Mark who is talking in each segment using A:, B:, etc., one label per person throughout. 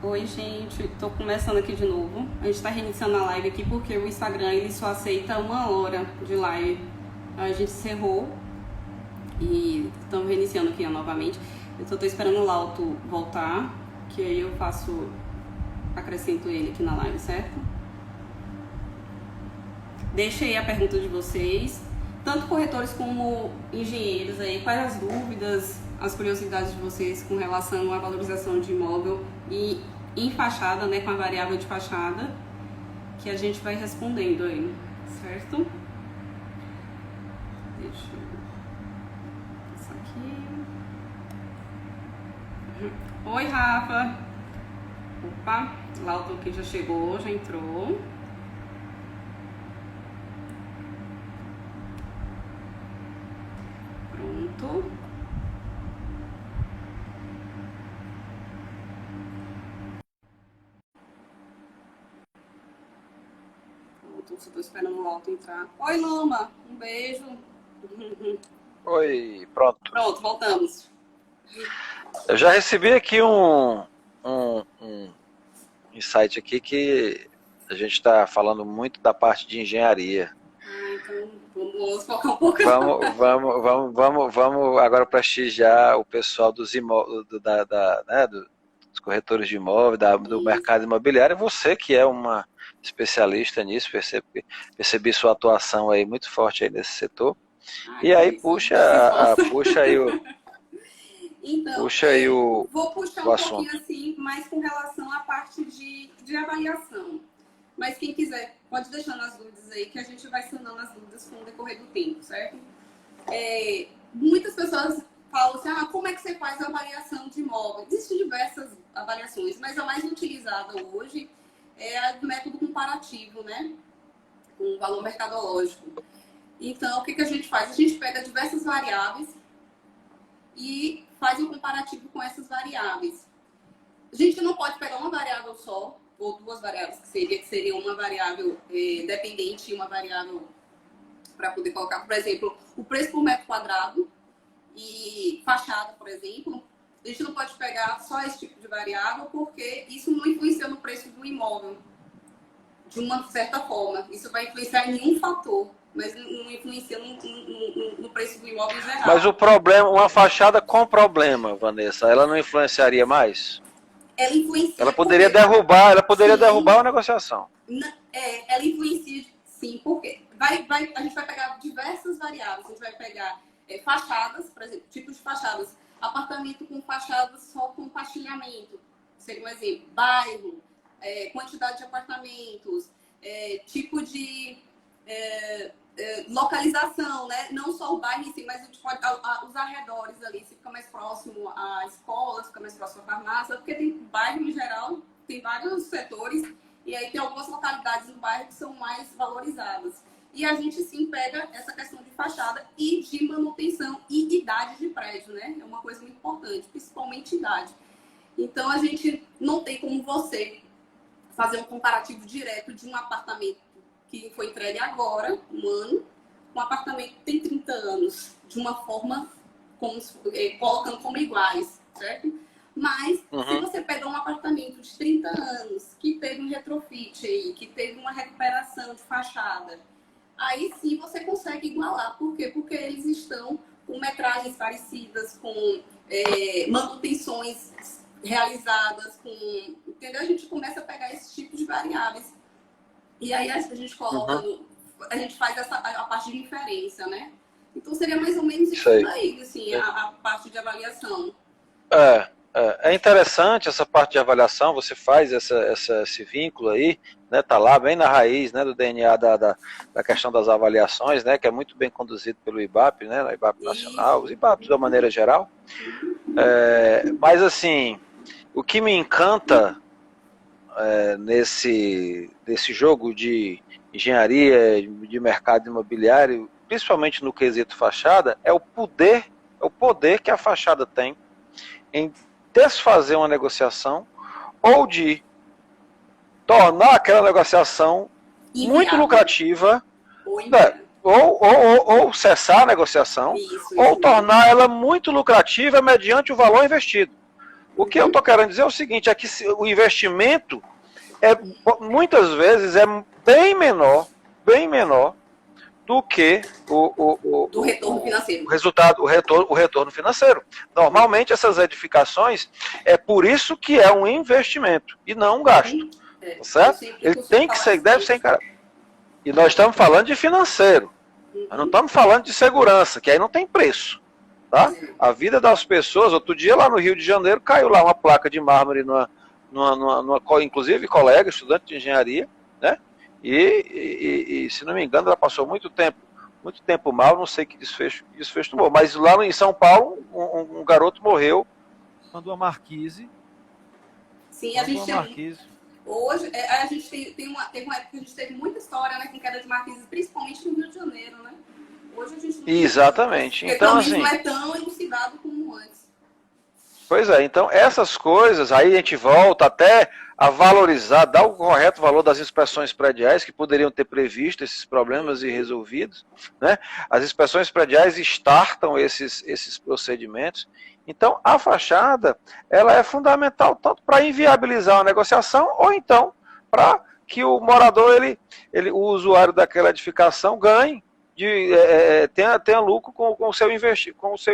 A: Oi, gente, tô começando aqui de novo. A gente tá reiniciando a live aqui porque o Instagram ele só aceita 1 hora de live. A gente encerrou e estamos reiniciando aqui novamente. Eu só tô esperando o Lauto voltar, que aí eu acrescento ele aqui na live, certo? Deixa aí a pergunta de vocês, tanto corretores como engenheiros aí, quais as dúvidas, as curiosidades de vocês com relação à valorização de imóvel e em fachada, né, com a variável de fachada, que a gente vai respondendo aí, certo? Deixa eu... Isso aqui... Oi, Rafa! Opa, Lauto aqui já chegou, já entrou. Pronto. Estou esperando o Lauto entrar. Oi, Lama, um beijo.
B: Oi, pronto.
A: Pronto, voltamos.
B: Eu já recebi aqui um insight aqui que a gente está falando muito da parte de engenharia.
A: Então vamos focar um pouco.
B: Vamos agora prestigiar o pessoal dos imóveis, dos corretores de imóveis, do mercado imobiliário. Você que é uma especialista nisso, percebi sua atuação aí muito forte aí nesse setor. E aí puxa aí o...
A: Então,
B: puxa aí
A: vou puxar um pouquinho assim, mais com relação à parte de avaliação. Mas quem quiser, pode deixar nas dúvidas aí, que a gente vai sanando as dúvidas com o decorrer do tempo, certo? Muitas pessoas falam assim, como é que você faz a avaliação de imóvel? Existem diversas avaliações, mas a mais utilizada hoje é a do método comparativo, né? Com o valor mercadológico. Então, o que a gente faz? A gente pega diversas variáveis e faz um comparativo com essas variáveis. A gente não pode pegar uma variável só, ou duas variáveis, que seria uma variável dependente e uma variável para poder colocar, por exemplo, o preço por metro quadrado e fachada, por exemplo. A gente não pode pegar só esse tipo de variável, porque isso não influencia no preço do imóvel, de uma certa forma. Isso vai influenciar em nenhum fator, mas não influencia no preço do imóvel em geral.
B: Mas o problema, uma fachada com problema, Vanessa, ela não influenciaria mais?
A: Ela influencia.
B: Ela poderia derrubar a negociação.
A: Ela influencia, sim, porque a gente vai pegar diversas variáveis. A gente vai pegar fachadas, por exemplo, tipos de fachadas. Apartamento com fachadas só com compartilhamento, seria um exemplo. Bairro, quantidade de apartamentos, tipo de localização, né? Não só o bairro em si, mas os arredores ali, se fica mais próximo à escola, se fica mais próximo à farmácia, porque tem bairro em geral, tem vários setores, e aí tem algumas localidades no bairro que são mais valorizadas. E a gente sim pega essa questão de fachada e de manutenção e idade de prédio, né? É uma coisa muito importante, principalmente idade. Então a gente não tem como você fazer um comparativo direto de um apartamento que foi entregue agora, um ano, um apartamento que tem 30 anos, de uma forma, colocando como iguais, certo? Mas, se você pegar um apartamento de 30 anos, que teve um retrofit aí, que teve uma recuperação de fachada, aí sim você consegue igualar. Por quê? Porque eles estão com metragens parecidas, com manutenções realizadas, entendeu? A gente começa a pegar esse tipo de variáveis. E aí a gente coloca, a gente faz a parte de inferência, né? Então seria mais ou menos isso daí, assim, a parte de avaliação.
B: É interessante essa parte de avaliação, você faz esse vínculo aí, né? Tá lá bem na raiz, né, do DNA da questão das avaliações, né? Que é muito bem conduzido pelo IBAP, né? O IBAP Nacional, os IBAPs de uma maneira geral. Mas assim, o que me encanta nesse jogo de engenharia, de mercado imobiliário, principalmente no quesito fachada, é o poder que a fachada tem em desfazer uma negociação ou de tornar aquela negociação muito lucrativa, ou cessar a negociação, ou tornar ela muito lucrativa mediante o valor investido. O que eu estou querendo dizer é o seguinte, é que o investimento muitas vezes é bem menor do que
A: do retorno financeiro.
B: o retorno financeiro. Normalmente essas edificações, é por isso que é um investimento e não um gasto. Tá certo? Ele tem que ser, deve ser encarado. E nós estamos falando de financeiro. Nós não estamos falando de segurança, que aí não tem preço. Tá? A vida das pessoas, outro dia lá no Rio de Janeiro, caiu lá uma placa de mármore inclusive colega, estudante de engenharia, né? E se não me engano, ela passou muito tempo mal, não sei que desfecho tomou. Mas lá em São Paulo, um garoto morreu.
C: Mandou a marquise.
A: Sim, a gente tem. Hoje, a gente teve uma época que a gente teve muita história, né, com queda de marquises, principalmente no Rio de Janeiro, né? Hoje a gente não
B: Exatamente.
A: Tem, então, assim, não é tão elucidado como antes.
B: Pois é, então essas coisas, aí a gente volta até a valorizar, dar o correto valor das inspeções prediais, que poderiam ter previsto esses problemas e resolvidos, né? As inspeções prediais startam esses procedimentos. Então, a fachada, ela é fundamental tanto para inviabilizar uma negociação, ou então para que o morador, o usuário daquela edificação ganhe, tenha lucro com o seu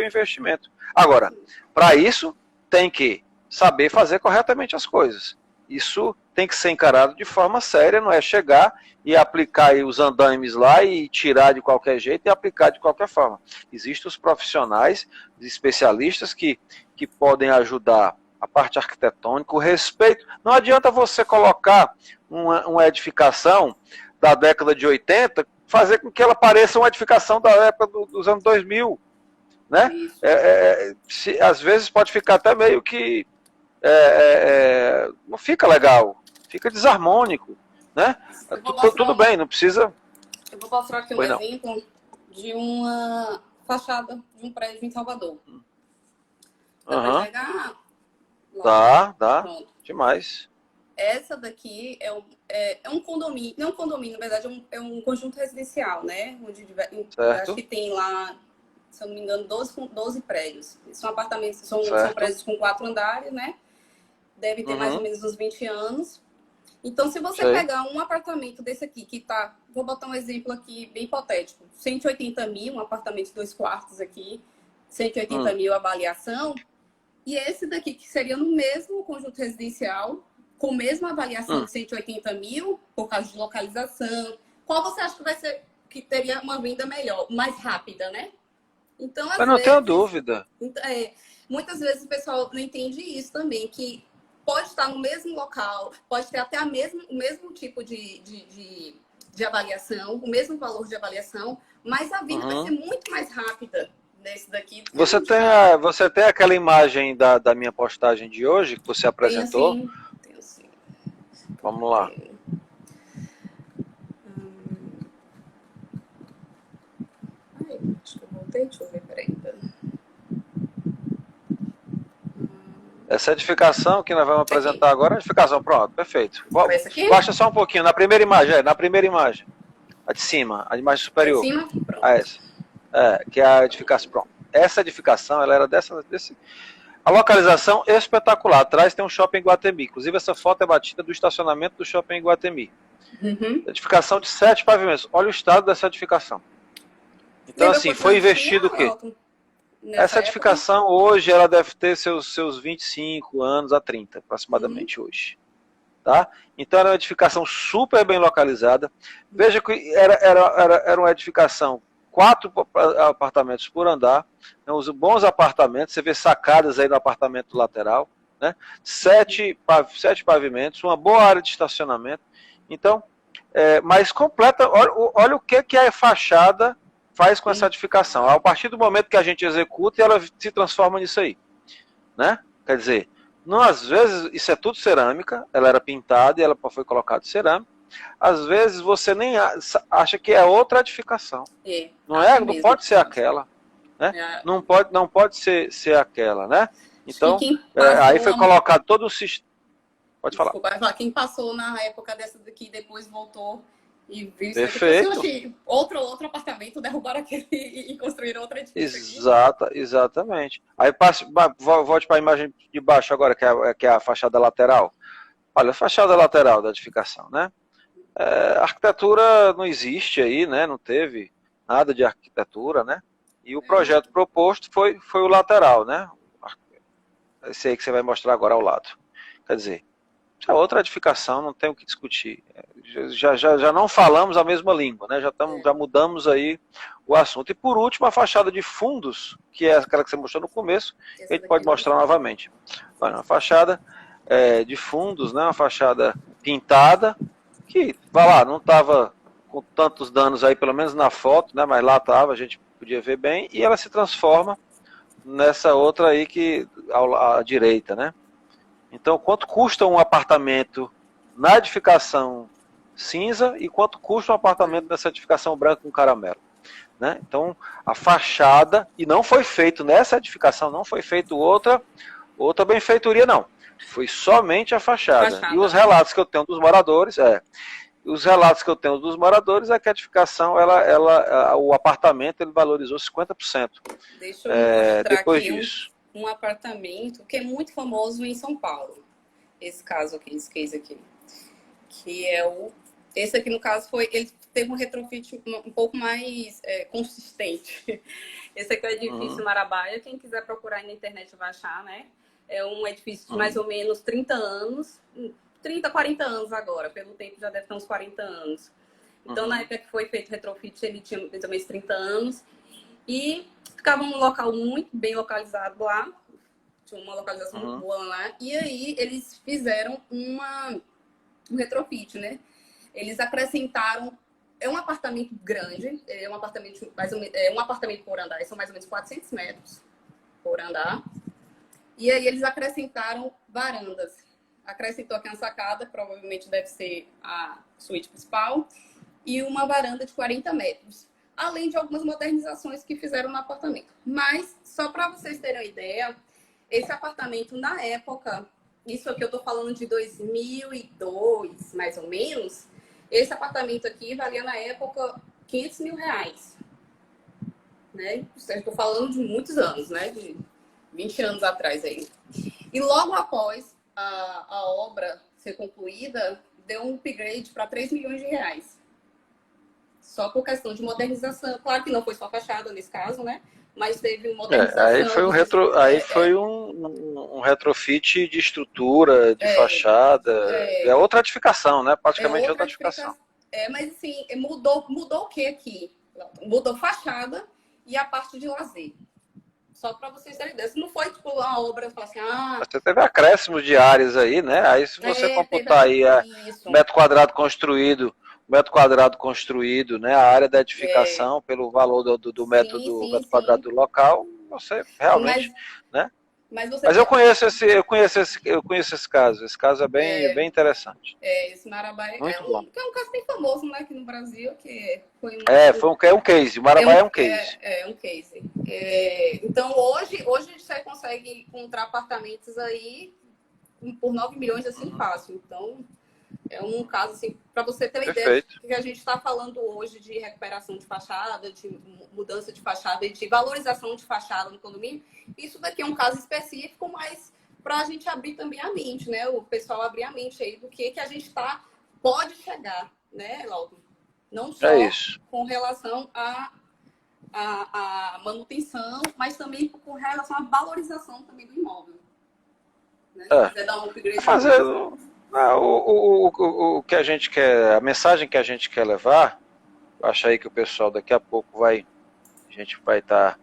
B: investimento. Agora, para isso, tem que saber fazer corretamente as coisas. Isso tem que ser encarado de forma séria, não é chegar e aplicar os andames lá e tirar de qualquer jeito e aplicar de qualquer forma. Existem os profissionais, os especialistas que podem ajudar a parte arquitetônica, o respeito. Não adianta você colocar uma edificação da década de 80, fazer com que ela pareça uma edificação da época dos anos 2000. Né? Às vezes pode ficar até meio que não fica legal, fica desarmônico, né? Tudo bem, não precisa.
A: Eu vou mostrar aqui um exemplo de uma fachada de um prédio em Salvador. Dá pra pegar?
B: Dá.
A: Pronto.
B: Demais.
A: Essa daqui é um condomínio, não é um condomínio, na verdade é um conjunto residencial, né? Onde acho que tem lá, se eu não me engano, 12 prédios. São apartamentos, são prédios com 4 andares, né? Deve ter mais ou menos uns 20 anos. Então, se você pegar um apartamento desse aqui, que tá... Vou botar um exemplo aqui bem hipotético. 180 mil, um apartamento de 2 quartos aqui. 180 mil avaliação. E esse daqui, que seria no mesmo conjunto residencial, com a mesma avaliação de 180 mil, por causa de localização. Qual você acha que vai ser, que teria uma venda melhor, mais rápida, né? Então,
B: mas não tenho dúvida.
A: Muitas vezes o pessoal não entende isso também, que pode estar no mesmo local, pode ter até o mesmo tipo de avaliação, o mesmo valor de avaliação, mas a venda vai ser muito mais rápida nesse daqui.
B: Você tem aquela imagem da minha postagem de hoje, que você apresentou?
A: Tenho sim.
B: Vamos lá.
A: Acho que eu voltei, deixa eu ver, peraí.
B: Essa edificação que nós vamos apresentar agora, a edificação, pronto, perfeito. Baixa só um pouquinho, na primeira imagem, a de cima, a imagem superior.
A: De cima? Pronto.
B: Essa. Que é a edificação, pronto. Essa edificação, ela era a localização espetacular, atrás tem um shopping Iguatemi, inclusive essa foto é batida do estacionamento do shopping Iguatemi. Edificação de 7 pavimentos, olha o estado dessa edificação. Então, assim, foi investido o quê? Essa edificação hoje, ela deve ter seus 25 anos a 30, aproximadamente hoje. Tá? Então era uma edificação super bem localizada. Veja que era uma edificação, 4 apartamentos por andar, né, uns bons apartamentos, você vê sacadas aí no apartamento lateral, né? 7 pavimentos, uma boa área de estacionamento. Então, mais completa, olha o que a fachada faz com essa edificação. A partir do momento que a gente executa, ela se transforma nisso aí, né? Quer dizer, não, às vezes isso é tudo cerâmica, ela era pintada e ela foi colocada cerâmica. Às vezes você nem acha que é outra edificação. Não pode ser aquela, né? Não pode ser aquela, né? Então, aí foi colocado todo o sistema. Pode falar.
A: Quem passou na época dessa daqui depois voltou E viu isso aqui,
B: Perfeito.
A: assim, outro apartamento, derrubaram aquele e construíram outro edifício
B: Exatamente. Aí volte para a imagem de baixo agora, que é a fachada lateral. Olha, a fachada lateral da edificação, né? A arquitetura não existe aí, né? Não teve nada de arquitetura, né? E o projeto proposto foi o lateral, né? Esse aí que você vai mostrar agora ao lado. Quer dizer, isso é outra edificação, não tem o que discutir. Já não falamos a mesma língua, né? Já mudamos aí o assunto. E por último, a fachada de fundos, que é aquela que você mostrou no começo, que a gente pode mostrar novamente. Olha, uma fachada de fundos, né? Uma fachada pintada, que, vai lá, não estava com tantos danos aí, pelo menos na foto, né? Mas lá estava, a gente podia ver bem, e ela se transforma nessa outra aí que à direita, né? Então, quanto custa um apartamento na edificação cinza e quanto custa um apartamento nessa edificação branca com caramelo, né? Então, a fachada, e não foi feito nessa edificação, não foi feito outra benfeitoria, não. Foi somente a fachada. E os relatos que eu tenho dos moradores, é que a edificação, o apartamento, ele valorizou 50%.
A: Deixa eu mostrar
B: depois
A: aqui
B: disso.
A: Um apartamento que é muito famoso em São Paulo. Esse caso aqui, esse case aqui. Que é esse aqui, no caso, ele teve um retrofit um pouco mais consistente. Esse aqui é o edifício Marabaia. Quem quiser procurar aí na internet vai achar, né? É um edifício de mais ou menos 30 anos. 30, 40 anos agora. Pelo tempo já deve ter uns 40 anos. Então, na época que foi feito o retrofit, ele tinha mais ou menos 30 anos. E ficava num local muito bem localizado lá. Tinha uma localização muito boa lá. E aí, eles fizeram um retrofit, né? Eles acrescentaram... É um apartamento grande. É um apartamento por andar. São mais ou menos 400 metros por andar. E aí, eles acrescentaram varandas. Acrescentou aqui uma sacada, provavelmente deve ser a suíte principal. E uma varanda de 40 metros. Além de algumas modernizações que fizeram no apartamento. Mas, só para vocês terem uma ideia, esse apartamento, na época, isso aqui eu estou falando de 2002, mais ou menos, esse apartamento aqui valia, na época, R$500 mil. Né? Estou falando de muitos anos, né? De 20 anos atrás aí. E logo após a obra ser concluída, deu um upgrade para R$3 milhões. Só por questão de modernização. Claro que não foi só a fachada nesse caso, né? Mas teve modernização.
B: Aí foi um retrofit de estrutura, de fachada. É outra edificação, né? Praticamente outra edificação.
A: Mas assim, mudou o que aqui? Mudou fachada e a parte de lazer. Só para vocês terem ideia. Não foi tipo uma obra, assim,
B: Você teve acréscimos de áreas aí, né? Aí se você computar aí metro quadrado construído, né? A área da edificação pelo valor do metro quadrado do local, você realmente, né? Mas eu conheço esse caso. Esse caso é bem interessante.
A: Esse Marabaia é um caso bem famoso, né, aqui no Brasil, que foi
B: um case. O Marabaia é um case.
A: Um case. Então hoje você consegue encontrar apartamentos aí por 9 milhões assim fácil. Então é um caso, assim, para você ter uma ideia do que a gente está falando hoje de recuperação de fachada, de mudança de fachada e de valorização de fachada no condomínio. Isso daqui é um caso específico, mas para a gente abrir também a mente, né? O pessoal abrir a mente aí do que a gente pode chegar, né, Laudo? Não só com relação à manutenção, mas também com relação à valorização também do imóvel. Né? Se quiser dar um upgrade...
B: O que a gente quer, a mensagem que a gente quer levar, acho aí que o pessoal daqui a pouco a gente vai estar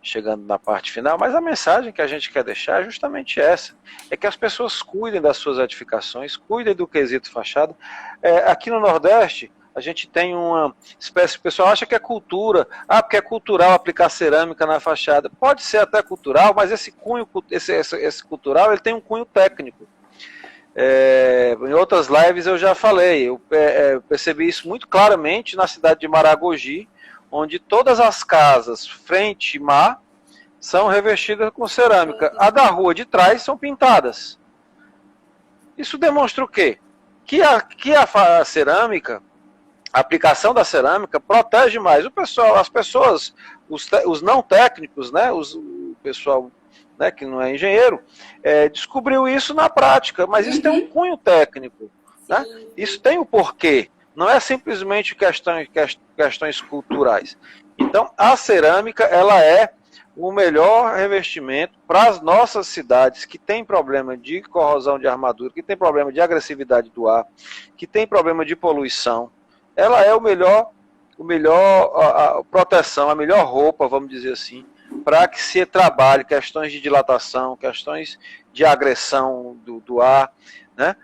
B: chegando na parte final, mas a mensagem que a gente quer deixar é justamente essa, é que as pessoas cuidem das suas edificações, cuidem do quesito fachada. Aqui no Nordeste, a gente tem uma espécie, o pessoal acha que é cultura, porque é cultural aplicar cerâmica na fachada. Pode ser até cultural, mas esse cunho, esse cultural, ele tem um cunho técnico. Em outras lives eu já falei, eu percebi isso muito claramente na cidade de Maragogi, onde todas as casas frente mar são revestidas com cerâmica. A da rua de trás são pintadas. Isso demonstra o quê? Que a cerâmica a aplicação da cerâmica protege mais o pessoal, as pessoas, os não técnicos, né, o pessoal, né, que não é engenheiro, descobriu isso na prática, mas isso tem um cunho técnico, né? Isso tem o porquê, não é simplesmente questões culturais. Então, a cerâmica, ela é o melhor revestimento para as nossas cidades que tem problema de corrosão de armadura, que tem problema de agressividade do ar, que tem problema de poluição. Ela é a proteção, a melhor roupa, vamos dizer assim, para que se trabalhe questões de dilatação, questões de agressão do ar, né?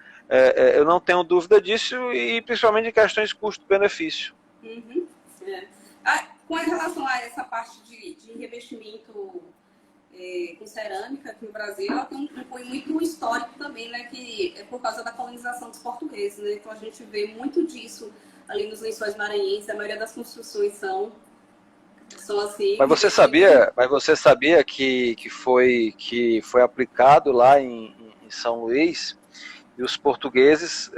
B: Eu não tenho dúvida disso, e principalmente em questões de custo-benefício.
A: Uhum. Com relação a essa parte de revestimento com cerâmica aqui no Brasil, ela tem um cunho muito histórico também, né? Que é por causa da colonização dos portugueses, né? Então a gente vê muito disso ali nos Lençóis Maranhenses. A maioria das construções são assim.
B: Mas você sabia que foi aplicado lá em São Luís, e os portugueses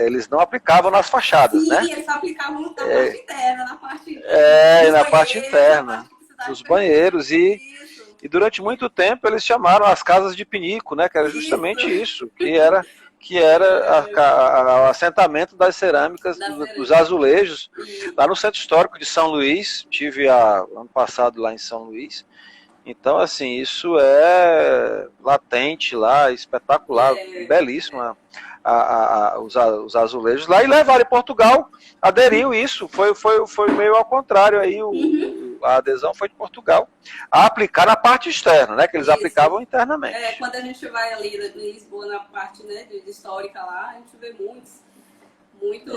B: eles não aplicavam nas fachadas,
A: sim,
B: né?
A: Eles aplicavam na parte interna, na parte
B: na parte interna, nos banheiros, e durante muito tempo eles chamaram as casas de pinico, né? Que era justamente isso, que era o assentamento das cerâmicas, dos azulejos, lá no Centro Histórico de São Luís. Tive ano passado lá em São Luís. Então, assim, isso é latente lá, espetacular, belíssimo, os azulejos lá, e levaram em Portugal, aderiu isso, foi meio ao contrário, aí a adesão foi de Portugal, a aplicar na parte externa, né, que eles aplicavam internamente.
A: Quando a gente vai ali em Lisboa, na parte, né, de histórica lá, a gente vê muitos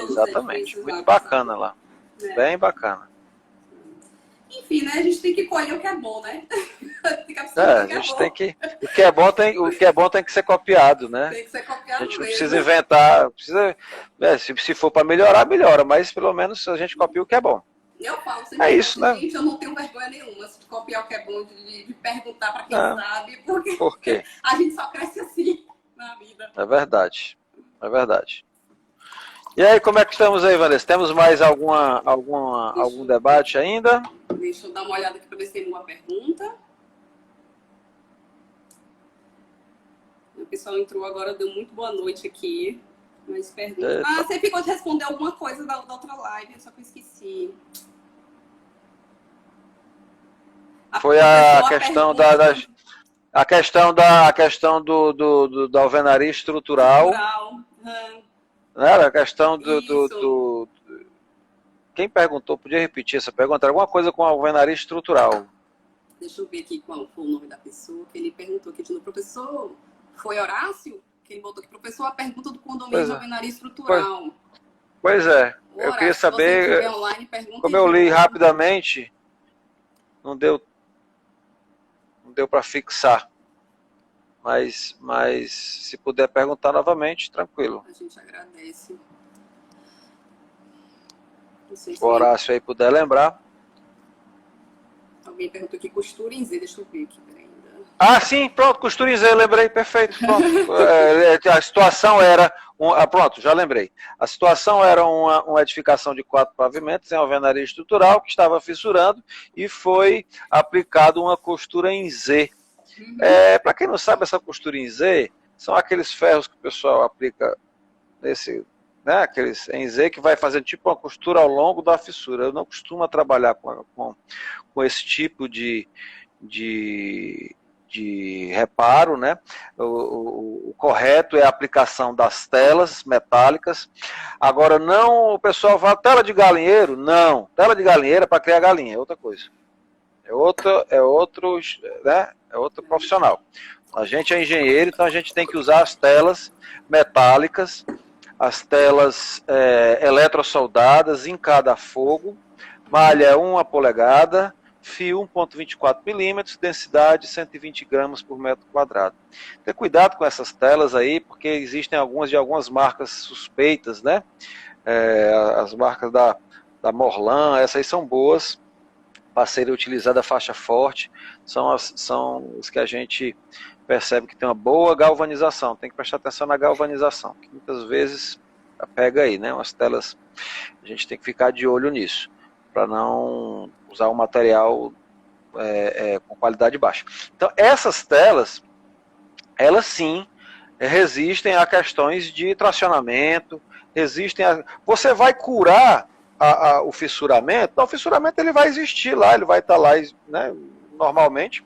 B: exatamente, muito bacana lá, bem bacana.
A: Enfim, né? A gente tem que colher o que é bom, né?
B: A gente tem que. O que é bom tem que ser copiado, né?
A: Tem que ser copiado.
B: A gente não precisa inventar. Se for para melhorar, melhora, mas pelo menos a gente copia o que é bom.
A: Eu falo sempre,
B: isso, né?
A: Gente, eu não tenho vergonha nenhuma de copiar o que é bom, de perguntar para quem sabe, porque
B: Por quê?
A: A gente só cresce assim na vida.
B: É verdade. É verdade. E aí, como é que estamos aí, Vanessa? Temos mais algum debate ainda?
A: Deixa eu dar uma olhada aqui para ver se tem alguma pergunta. O pessoal entrou agora, deu muito boa noite aqui. Mais perguntas. Você ficou de responder alguma coisa da outra live, só que eu esqueci.
B: Foi a questão a questão da alvenaria estrutural. Era a questão Quem perguntou, podia repetir essa pergunta? Alguma coisa com a alvenaria estrutural.
A: Deixa eu ver aqui qual foi o nome da pessoa que ele perguntou aqui de novo. Professor, foi Horácio? Que ele botou aqui, professor, a pergunta do condomínio de alvenaria estrutural.
B: Pois é. Eu queria saber, online, como eu li rapidamente, não deu para fixar. Mas se puder perguntar novamente, tranquilo.
A: A gente agradece.
B: O Horácio aí puder lembrar.
A: Alguém perguntou aqui, costura em Z, deixa eu ver aqui, Brenda.
B: Sim, pronto, costura em Z, lembrei, perfeito, pronto. A situação era, pronto, já lembrei. A situação era uma edificação de 4 pavimentos em alvenaria estrutural que estava fissurando e foi aplicado uma costura em Z. Para quem não sabe, essa costura em Z são aqueles ferros que o pessoal aplica né, aqueles em Z, que vai fazer tipo uma costura ao longo da fissura. Eu não costumo trabalhar com esse tipo de reparo, né? O correto é a aplicação das telas metálicas. Agora, não, o pessoal fala tela de galinheiro? Não, tela de galinheiro é para criar galinha, é outra coisa. É outro profissional. A gente é engenheiro, então a gente tem que usar as telas metálicas, as telas eletrossoldadas em cada fogo, malha 1 polegada, fio 1,24 milímetros, densidade 120 gramas por metro quadrado. Ter cuidado com essas telas aí, porque existem algumas marcas suspeitas, né? As marcas da Morlan, essas aí são boas para serem utilizadas, a faixa forte, são os que a gente percebe que tem uma boa galvanização. Tem que prestar atenção na galvanização, que muitas vezes pega aí, né? Umas telas, a gente tem que ficar de olho nisso, para não usar um material com qualidade baixa. Então, essas telas, elas sim resistem a questões de tracionamento, você vai curar o fissuramento? Não, o fissuramento ele vai existir lá, ele vai estar lá, né, normalmente.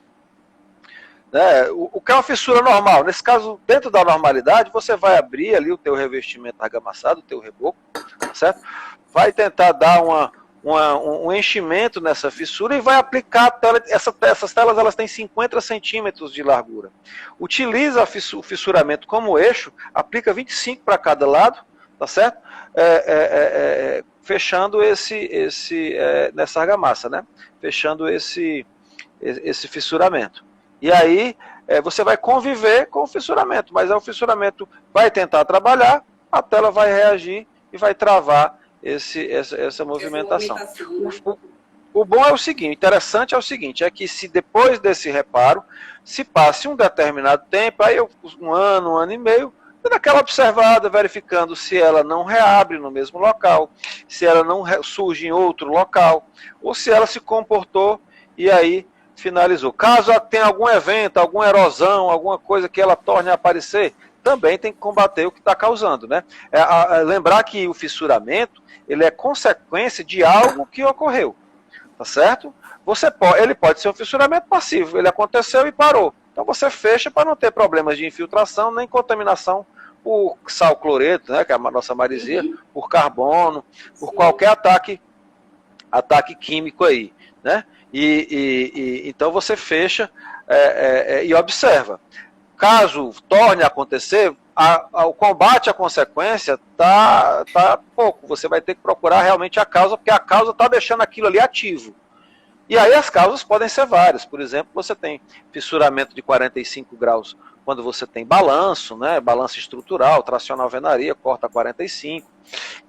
B: Né? O que é uma fissura normal? Nesse caso, dentro da normalidade, você vai abrir ali o teu revestimento argamassado, o teu reboco, certo? Vai tentar dar um enchimento nessa fissura e vai aplicar a tela. Essas telas elas têm 50 centímetros de largura. Utiliza o fissuramento como eixo, aplica 25 para cada lado, tá certo? Fechando nessa argamassa, né? Fechando esse fissuramento. E aí você vai conviver com o fissuramento, mas o fissuramento vai tentar trabalhar, a tela vai reagir e vai travar essa movimentação. O bom é o seguinte, interessante é o seguinte, é que se depois desse reparo, se passe um determinado tempo, aí um ano e meio, dando aquela observada, verificando se ela não reabre no mesmo local, se ela não surge em outro local, ou se ela se comportou e aí finalizou. Caso tenha algum evento, alguma erosão, alguma coisa que ela torne a aparecer, também tem que combater o que está causando, né? Lembrar que o fissuramento, ele é consequência de algo que ocorreu, tá certo? Ele pode ser um fissuramento passivo, ele aconteceu e parou. Então você fecha para não ter problemas de infiltração nem contaminação por sal cloreto, né, que é a nossa maresia, por carbono, por qualquer ataque químico aí, né? Então você fecha e observa. Caso torne a acontecer, o combate à consequência tá pouco. Você vai ter que procurar realmente a causa, porque a causa está deixando aquilo ali ativo. E aí as causas podem ser várias. Por exemplo, você tem fissuramento de 45 graus quando você tem balanço, né? Balanço estrutural, tração na alvenaria, corta 45.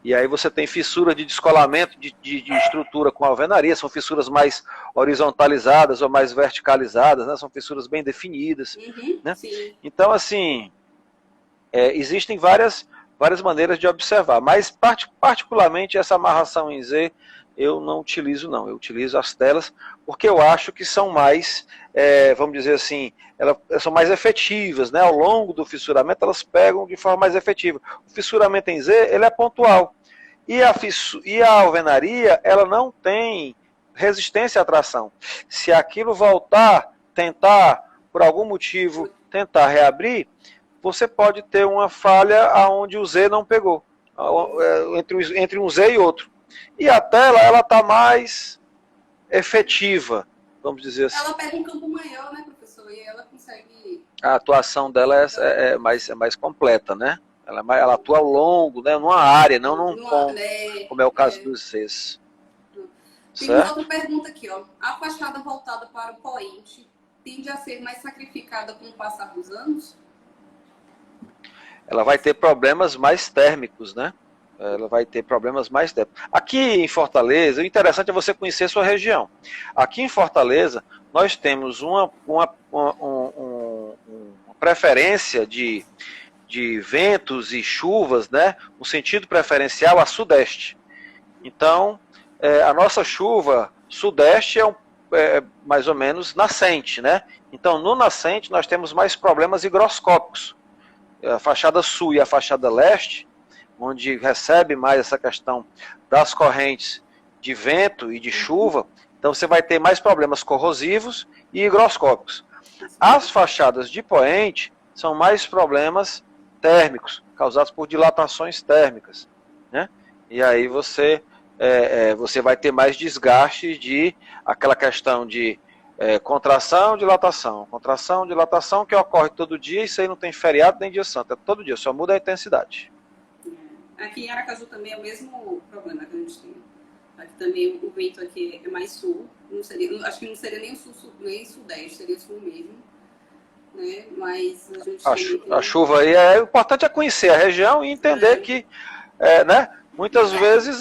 B: E aí você tem fissura de descolamento de estrutura com alvenaria, são fissuras mais horizontalizadas ou mais verticalizadas, né? São fissuras bem definidas. Né? Então, assim, existem várias maneiras de observar, mas particularmente essa amarração em Z, eu não utilizo não, eu utilizo as telas, porque eu acho que são mais, vamos dizer assim, elas são mais efetivas, né? Ao longo do fissuramento elas pegam de forma mais efetiva. O fissuramento em Z, ele é pontual, e a alvenaria, ela não tem resistência à tração. Se aquilo voltar, por algum motivo, tentar reabrir, você pode ter uma falha onde o Z não pegou, entre um Z e outro. E a tela, ela está mais efetiva, vamos dizer assim.
A: Ela pega um campo maior, né, professor? E ela consegue...
B: A atuação dela é mais completa, né? Ela atua ao longo, né, numa área, não num ponto, como é o caso dos Cs.
A: Tem uma outra pergunta aqui, ó. A fachada voltada para o poente tende a ser mais sacrificada com o passar dos anos?
B: Ela vai ter problemas mais térmicos, né? Ela vai ter problemas mais térmicos. Aqui em Fortaleza, o interessante é você conhecer a sua região. Aqui em Fortaleza, nós temos uma preferência de ventos e chuvas, né? Um sentido preferencial a sudeste. Então, a nossa chuva sudeste é mais ou menos nascente, né? Então, no nascente, nós temos mais problemas higroscópicos. A fachada sul e a fachada leste, onde recebe mais essa questão das correntes de vento e de chuva, então você vai ter mais problemas corrosivos e higroscópicos. As fachadas de poente são mais problemas térmicos, causados por dilatações térmicas, né? E aí você vai ter mais desgaste de aquela questão de contração, dilatação, que ocorre todo dia, isso aí não tem feriado nem dia santo, é todo dia, só muda a intensidade.
A: Aqui em Aracaju também é o mesmo problema que a gente tem. Aqui também o vento aqui é mais sul, acho que não seria nem sul, nem sudeste, seria sul mesmo. Né? Mas
B: a chuva aí, o importante é conhecer a região e entender que, né, muitas vezes,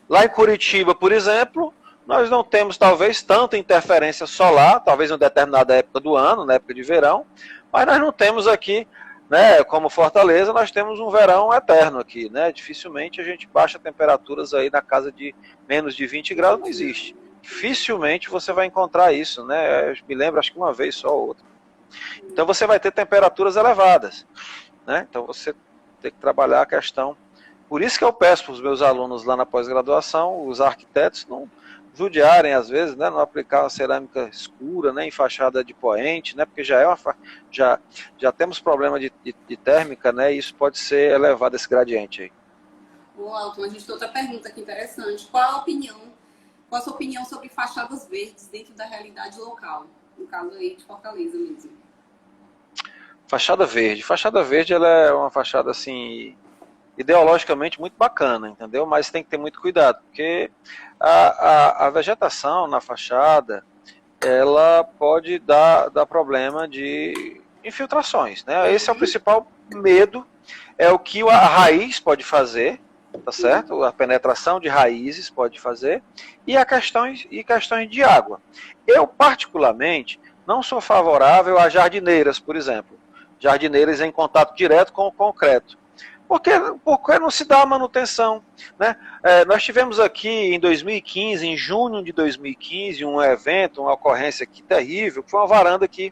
B: lá em Curitiba, por exemplo, nós não temos talvez tanta interferência solar, talvez em uma determinada época do ano, na época de verão, mas nós não temos aqui né, como Fortaleza, nós temos um verão eterno aqui, né? Dificilmente a gente baixa temperaturas aí na casa de menos de 20 graus, não existe. Dificilmente você vai encontrar isso, né? Eu me lembro, acho que uma vez só ou outra. Então você vai ter temperaturas elevadas, né? Então você tem que trabalhar a questão. Por isso que eu peço para os meus alunos lá na pós-graduação, os arquitetos, não judiarem às vezes, né, não aplicar uma cerâmica escura, né, em fachada de poente, né, porque já temos problema de térmica, né, e isso pode ser elevado esse gradiente aí.
A: Ô, Alton, a gente tem outra pergunta aqui interessante. Qual a sua opinião sobre fachadas verdes dentro da realidade local? No caso aí de Fortaleza mesmo.
B: Fachada verde ela é uma fachada assim ideologicamente muito bacana, entendeu? Mas tem que ter muito cuidado, porque a vegetação na fachada ela pode dar problema de infiltrações, né? Esse é o principal medo, é o que a raiz pode fazer, tá certo? A penetração de raízes pode fazer, e questões de água. Eu, particularmente, não sou favorável a jardineiras, por exemplo. Jardineiras em contato direto com o concreto. Porque não se dá a manutenção, né? Nós tivemos aqui em 2015, em junho de 2015, um evento, uma ocorrência aqui terrível, que foi uma varanda que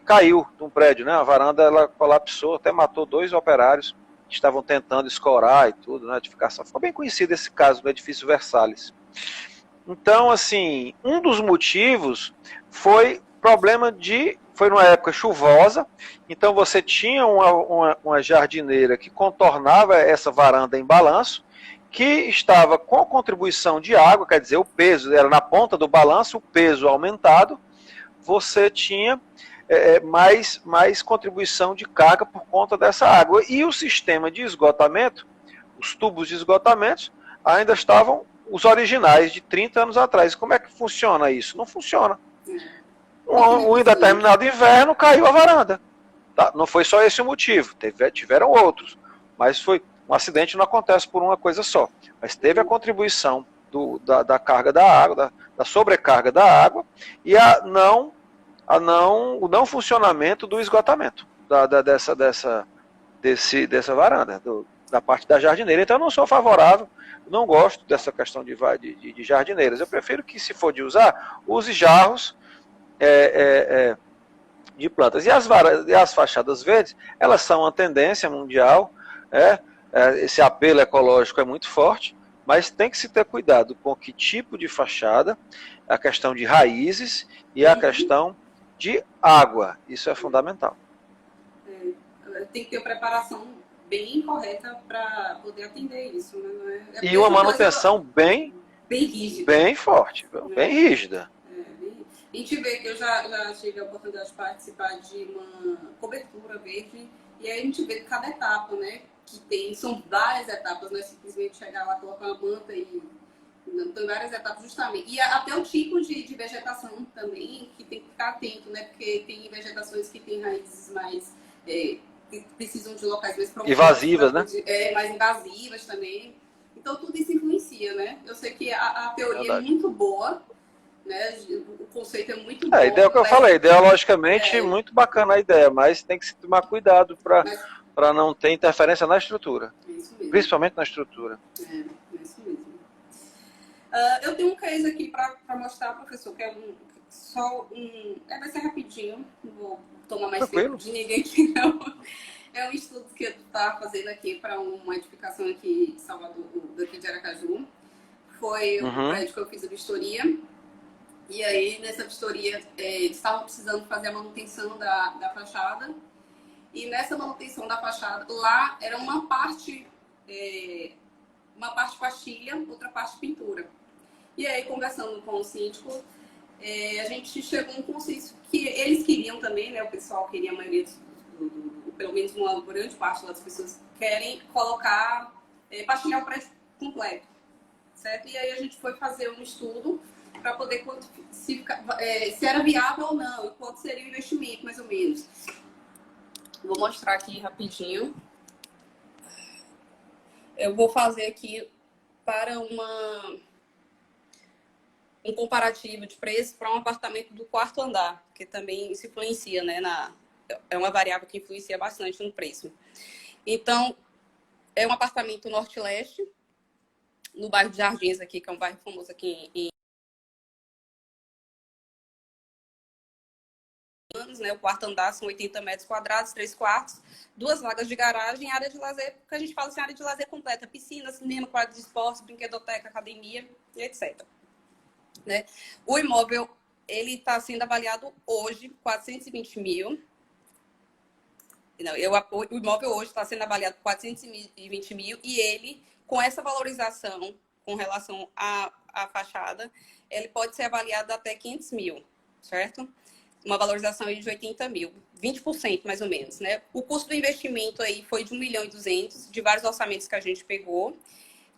B: caiu de um prédio, né? A varanda ela colapsou, até matou 2 operários que estavam tentando escorar e tudo, né? A edificação. Ficou bem conhecido esse caso do edifício Versalhes. Então, assim, um dos motivos foi foi numa época chuvosa, então você tinha uma jardineira que contornava essa varanda em balanço, que estava com contribuição de água, quer dizer, o peso era na ponta do balanço, o peso aumentado, você tinha mais contribuição de carga por conta dessa água. E o sistema de esgotamento, os tubos de esgotamento, ainda estavam os originais de 30 anos atrás. Como é que funciona isso? Não funciona. Um determinado inverno caiu a varanda. Tá? Não foi só esse o motivo, tiveram outros. Mas foi um acidente, não acontece por uma coisa só. Mas teve a contribuição da carga da água, da sobrecarga da água, e o não funcionamento do esgotamento dessa varanda, da parte da jardineira. Então eu não sou favorável, não gosto dessa questão de jardineiras. Eu prefiro que, se for de usar, use jarros de plantas. E as fachadas verdes, elas são uma tendência mundial, esse apelo ecológico é muito forte, mas tem que se ter cuidado com que tipo de fachada, a questão de raízes e a questão de água. Isso é fundamental.
A: Tem que ter preparação bem correta para poder atender isso, né?
B: E uma manutenção bem
A: rígida.
B: Bem forte, bem rígida.
A: A gente vê que eu já tive a oportunidade de participar de uma cobertura verde, e aí a gente vê cada etapa, né? São várias etapas, não é simplesmente chegar lá, colocar uma manta e... Não, tem várias etapas justamente. E até o tipo de vegetação também, que tem que ficar atento, né? Porque tem vegetações que têm raízes mais... que precisam de locais mais profundos.
B: Invasivas, né?
A: Mais invasivas também. Então tudo isso influencia, né? Eu sei que a teoria é muito boa, né? O conceito é muito bom.
B: A ideia é o que eu falei, ideologicamente muito bacana a ideia, mas tem que se tomar cuidado para não ter interferência na estrutura.
A: Isso mesmo.
B: Principalmente na estrutura.
A: Isso mesmo. Eu tenho um case aqui para mostrar, professor, que é vai ser rapidinho, não vou tomar mais tempo de ninguém aqui, não. É um estudo que eu estava fazendo aqui para uma edificação aqui em Salvador, daqui de Aracaju. Foi um prédio que eu fiz a vistoria. E aí, nessa vistoria, eles estavam precisando fazer a manutenção da fachada. E nessa manutenção da fachada, lá era uma parte pastilha, outra parte pintura. E aí, conversando com o síndico, a gente chegou a um consenso que eles queriam também, né? O pessoal queria, a maioria pelo menos uma grande parte das pessoas querem colocar, pastilhar o prédio completo, certo? E aí a gente foi fazer um estudo para poder se era viável ou não, e quanto seria o investimento, mais ou menos. Vou mostrar aqui rapidinho. Eu vou fazer aqui para um comparativo de preço para um apartamento do 4º andar, que também isso influencia, né, é uma variável que influencia bastante no preço. Então, é um apartamento norte-leste, no bairro de Jardins aqui, que é um bairro famoso aqui em anos, né? O quarto andar são 80 metros quadrados, 3 quartos, 2 vagas de garagem, área de lazer, que a gente fala assim, área de lazer completa, piscina, cinema, quadro de esportes, brinquedoteca, academia, etc. Né? O imóvel, ele está sendo avaliado hoje, 420 mil. Não, o imóvel hoje está sendo avaliado por 420 mil e ele, com essa valorização com relação à fachada, ele pode ser avaliado até 500 mil, certo? Uma valorização aí de 80 mil, 20% mais ou menos, né? O custo do investimento aí foi de 1 milhão e 200, de vários orçamentos que a gente pegou.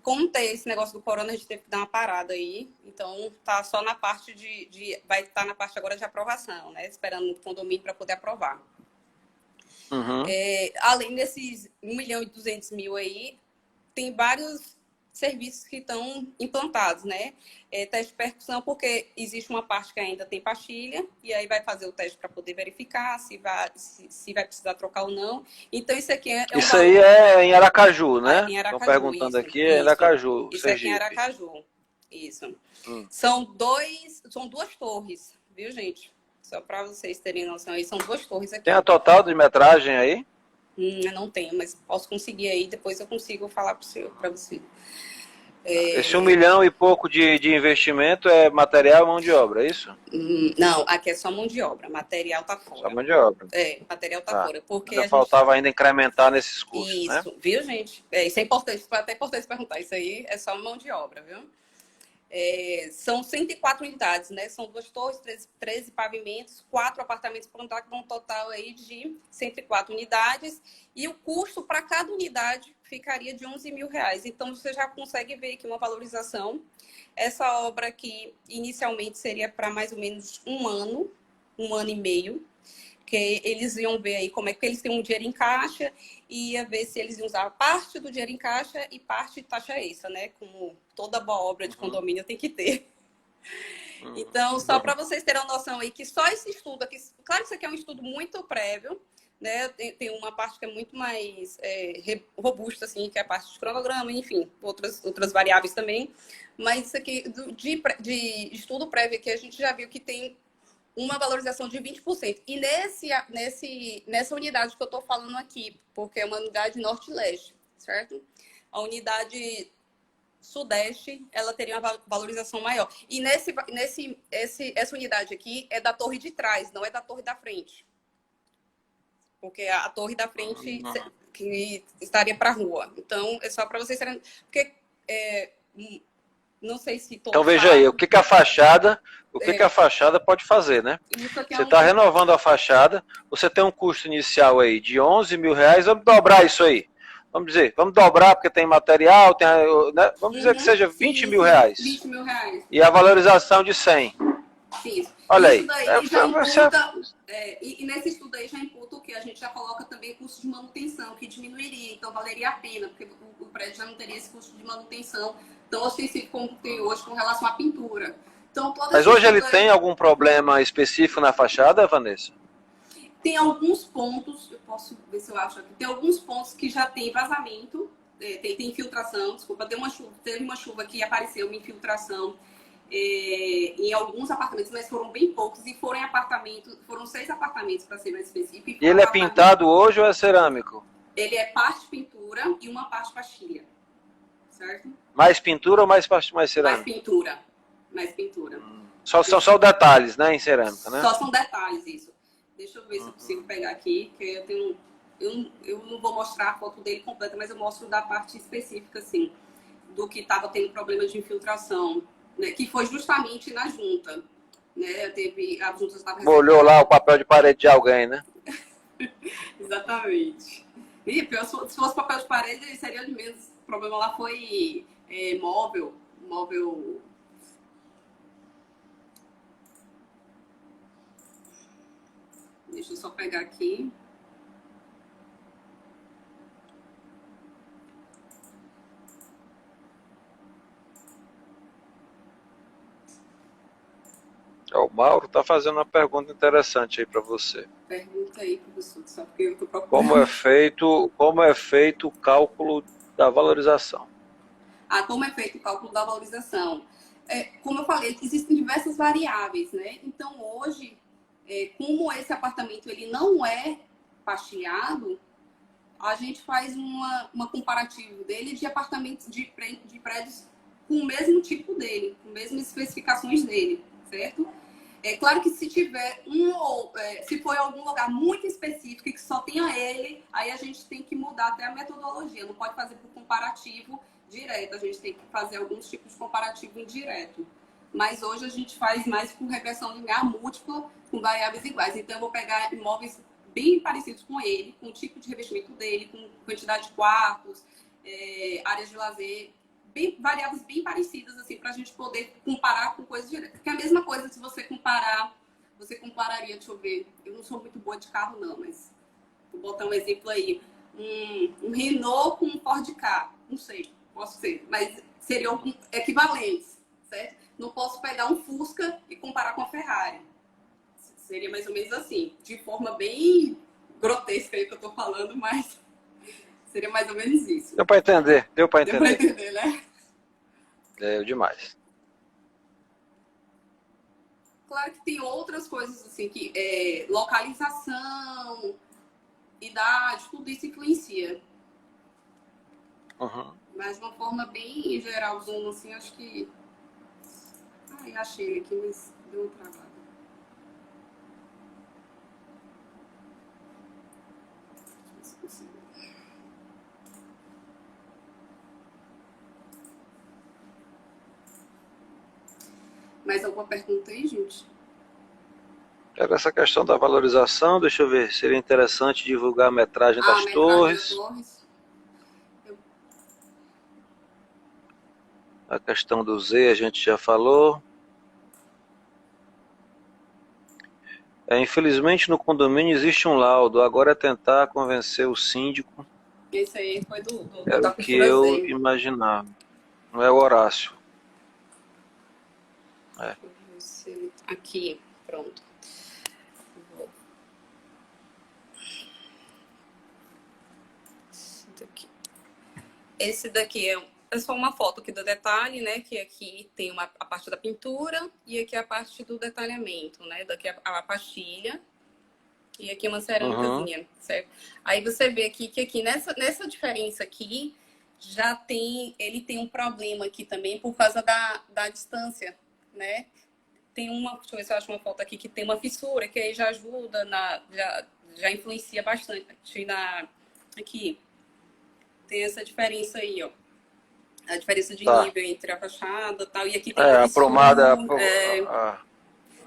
A: Como tem esse negócio do corona, a gente teve que dar uma parada aí, então tá só na parte vai estar na parte agora de aprovação, né? Esperando o condomínio para poder aprovar.
B: Uhum.
A: Além desses 1 milhão e 200 mil aí, tem vários serviços que estão implantados, né? Teste de percussão, porque existe uma parte que ainda tem pastilha, e aí vai fazer o teste para poder verificar se vai precisar trocar ou não. Então, isso aqui é um
B: Isso aí é em Aracaju, né?
A: Em Aracaju,
B: estão perguntando
A: isso,
B: aqui, é em Aracaju,
A: isso
B: Sergipe.
A: aqui em Aracaju, isso. São duas torres, viu, gente? Só para vocês terem noção aí, são 2 torres aqui.
B: Tem a total de metragem aí?
A: Eu não tenho, mas posso conseguir aí, depois eu consigo falar para você.
B: Esse 1 milhão e pouco de investimento é material e mão de obra, é isso?
A: Não, aqui é só mão de obra, material tá fora.
B: Só mão de obra.
A: Material tá fora. Porque
B: ainda faltava ainda incrementar nesses custos,
A: isso,
B: né?
A: Viu, gente? Isso é importante, foi até importante perguntar. Isso aí é só mão de obra, viu? São 104 unidades, né? São 2 torres, 13 pavimentos, 4 apartamentos por andar, com um total aí de 104 unidades. E o custo para cada unidade ficaria de 11 mil reais. Então, você já consegue ver aqui uma valorização. Essa obra aqui, inicialmente, seria para mais ou menos um ano e meio. Que eles iam ver aí como é que eles têm um dinheiro em caixa e ia ver se eles iam usar parte do dinheiro em caixa e parte de taxa extra, né? Como toda boa obra de condomínio tem que ter. Então, só para vocês terem uma noção aí que só esse estudo aqui, claro que isso aqui é um estudo muito prévio, né? Tem uma parte que é muito mais robusta, assim, que é a parte de cronograma, enfim, outras variáveis também. Mas isso aqui, de estudo prévio aqui, a gente já viu que tem uma valorização de 20%. E nessa unidade que eu estou falando aqui, porque é uma unidade norte-leste, certo? A unidade sudeste, ela teria uma valorização maior. E essa unidade aqui é da torre de trás, não é da torre da frente. Porque a torre da frente que estaria para a rua. Então, é só para vocês terem... Porque... não sei se
B: então veja aí, o que a fachada pode fazer, né? Você está renovando a fachada, você tem um custo inicial aí de 11 mil reais, vamos dobrar isso aí. Vamos dobrar porque tem material, né? Vamos dizer que seja 20 mil reais.
A: 20 mil reais.
B: E a valorização de 100.
A: Isso.
B: Olha
A: isso
B: aí.
A: Daí já imputa, e nesse estudo aí já imputa o que? A gente já coloca também custo de manutenção, que diminuiria, então valeria a pena, porque o prédio já não teria esse custo de manutenção tão ostensivo como tem hoje com relação à pintura. Então,
B: mas hoje ele tem algum problema específico na fachada, Vanessa?
A: Tem alguns pontos, eu posso ver se eu acho aqui, tem alguns pontos que já tem vazamento, tem infiltração, desculpa, teve uma chuva que apareceu uma infiltração em alguns apartamentos, mas foram bem poucos, e foram 6 apartamentos, para ser mais específico.
B: E ele é pintado hoje ou é cerâmico?
A: Ele é parte pintura e uma parte pastilha, certo?
B: Mais pintura ou mais cerâmica?
A: Mais pintura.
B: São só detalhes, né, em cerâmica, né?
A: Só são detalhes, isso. Deixa eu ver se eu consigo pegar aqui, que eu não vou mostrar a foto dele completa, mas eu mostro da parte específica, assim, do que estava tendo problema de infiltração, né, que foi justamente na junta, né? A junta estava...
B: Molhou lá o papel de parede de alguém, né?
A: Exatamente. E pior, se fosse papel de parede, seria de menos. O problema lá foi móvel. Deixa eu só pegar aqui.
B: O Mauro está fazendo uma pergunta interessante aí para você.
A: Pergunta aí, professor, só porque eu estou procurando.
B: Como é feito o cálculo da valorização?
A: Como é feito o cálculo da valorização? Como eu falei, existem diversas variáveis, né? Então, hoje, como esse apartamento ele não é partilhado, a gente faz uma comparativo dele de apartamentos, de prédios com o mesmo tipo dele, com as mesmas especificações dele, certo? É claro que se tiver se for em algum lugar muito específico e que só tenha ele, aí a gente tem que mudar até a metodologia. Não pode fazer por comparativo direto, a gente tem que fazer alguns tipos de comparativo indireto. Mas hoje a gente faz mais por regressão linear múltipla com variáveis iguais. Então eu vou pegar imóveis bem parecidos com ele, com o tipo de revestimento dele, com quantidade de quartos, áreas de lazer, variáveis bem parecidas, assim, para a gente poder comparar com coisas diretas. Porque é a mesma coisa se você compararia, deixa eu ver, eu não sou muito boa de carro não, mas vou botar um exemplo aí, um Renault com um Ford Ka, não sei, posso ser, mas seriam equivalentes, certo? Não posso pegar um Fusca e comparar com a Ferrari. Seria mais ou menos assim, de forma bem grotesca aí que eu tô falando, mas seria mais ou menos isso.
B: Deu para entender,
A: Deu pra entender, né?
B: Deu demais.
A: Claro que tem outras coisas assim, que localização, idade, tudo isso influencia.
B: Uhum.
A: Mas de uma forma bem geralzona, assim, acho que... Ai, achei aqui, mas deu uma travada. Mais alguma pergunta aí, gente?
B: Era essa questão da valorização, deixa eu ver, seria interessante divulgar a metragem das torres. A questão do Z a gente já falou. Infelizmente no condomínio existe um laudo, agora é tentar convencer o síndico.
A: Esse aí foi
B: Era o que eu imaginava. Não é o Horácio.
A: Aqui, pronto. Esse daqui é só uma foto aqui do detalhe, né? Que aqui tem a parte da pintura e aqui a parte do detalhamento, né? Daqui a pastilha e aqui uma cerâmicazinha, certo? Aí você vê aqui que aqui nessa diferença aqui ele tem um problema aqui também por causa da distância, né? Tem deixa eu ver se eu acho uma foto aqui que tem uma fissura, que aí já ajuda, já influencia bastante aqui. Tem essa diferença aí, ó. A diferença de nível entre a fachada e tal. E aqui tem uma fissura.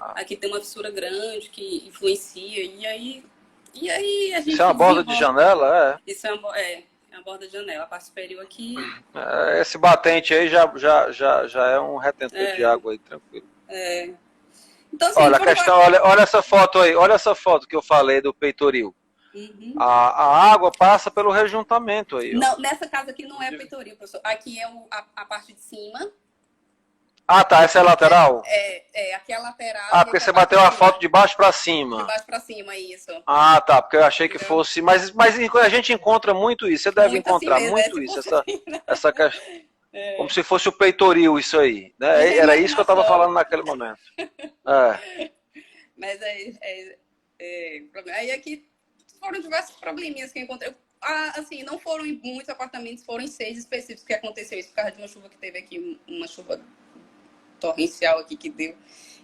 A: Aqui tem uma fissura grande que influencia. E aí a gente...
B: Isso é uma borda de janela,
A: Isso é uma borda de janela. A parte superior aqui...
B: Esse batente aí já é um retentor de água aí, tranquilo.
A: Então, assim,
B: olha essa foto aí, olha essa foto que eu falei do peitoril.
A: Uhum.
B: A água passa pelo rejuntamento aí.
A: Não, nessa casa aqui não é peitoril, professor. Aqui é a parte de cima.
B: Ah, tá, essa é a lateral?
A: Aqui é a lateral.
B: Porque você bateu a foto de baixo para cima.
A: De baixo para cima, isso.
B: Ah, tá, porque eu achei que fosse... Mas a gente encontra muito isso, você deve encontrar assim mesmo, muito isso, essa questão. Como se fosse o peitoril, isso aí. Né? Era isso que eu estava falando naquele momento.
A: Mas aí aqui foram diversos probleminhas que eu encontrei. Assim, não foram em muitos apartamentos, foram em 6 específicos que aconteceu isso por causa de uma chuva que teve aqui, uma chuva torrencial aqui que deu.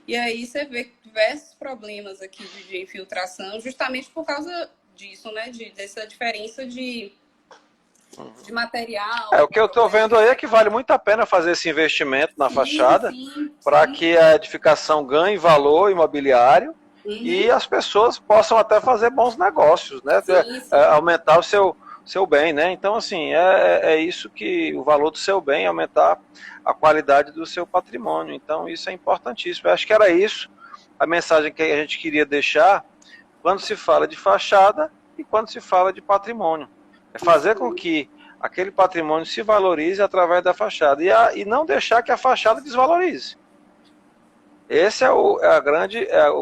A: E aí você vê diversos problemas aqui de infiltração, justamente por causa disso, né? Dessa diferença de material.
B: O que eu estou vendo aí é que vale muito a pena fazer esse investimento na fachada para que a edificação ganhe valor imobiliário e as pessoas possam até fazer bons negócios, né? Aumentar o seu bem, né? Então, assim, é isso que o valor do seu bem, aumentar a qualidade do seu patrimônio. Então, isso é importantíssimo. Eu acho que era isso a mensagem que a gente queria deixar quando se fala de fachada e quando se fala de patrimônio. É fazer com que aquele patrimônio se valorize através da fachada e não deixar que a fachada desvalorize. Esse é o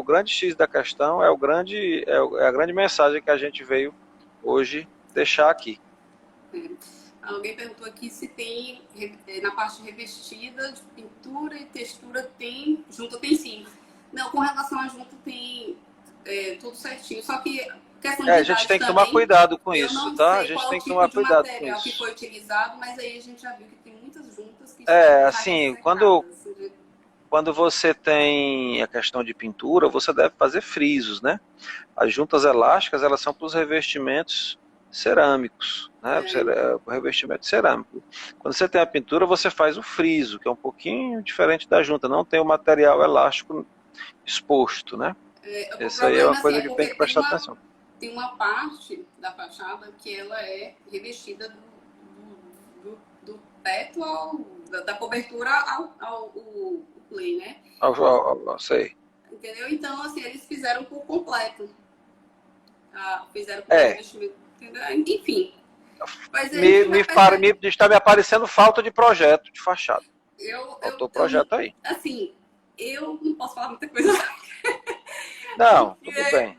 B: grande X da questão, é a grande mensagem que a gente veio hoje deixar aqui.
A: Alguém perguntou aqui se tem, na parte revestida, de pintura e textura, junta tem sim. Não, com relação à junta tem tudo certinho, só que questão de
B: a gente tem que tomar cuidado com isso, tá? A gente tem que tomar cuidado com isso.
A: Eu não sei qual o tipo de material que foi utilizado, mas aí a gente já viu que tem muitas juntas que
B: assim, quando você tem a questão de pintura, você deve fazer frisos, né? As juntas elásticas, elas são para os revestimentos cerâmicos, né? O revestimento cerâmico. Quando você tem a pintura, você faz o friso, que é um pouquinho diferente da junta, não tem o material elástico exposto, né? Essa aí é uma coisa que tem que prestar atenção.
A: Tem uma parte da fachada que ela é revestida do teto da cobertura ao play, né?
B: Sei.
A: Entendeu? Então, assim, eles fizeram por completo. Fizeram por revestimento. Entendeu? Enfim. Mas está me aparecendo falta de projeto de fachada. Faltou projeto aí. Assim, eu não posso falar muita coisa.
B: Não, tudo bem.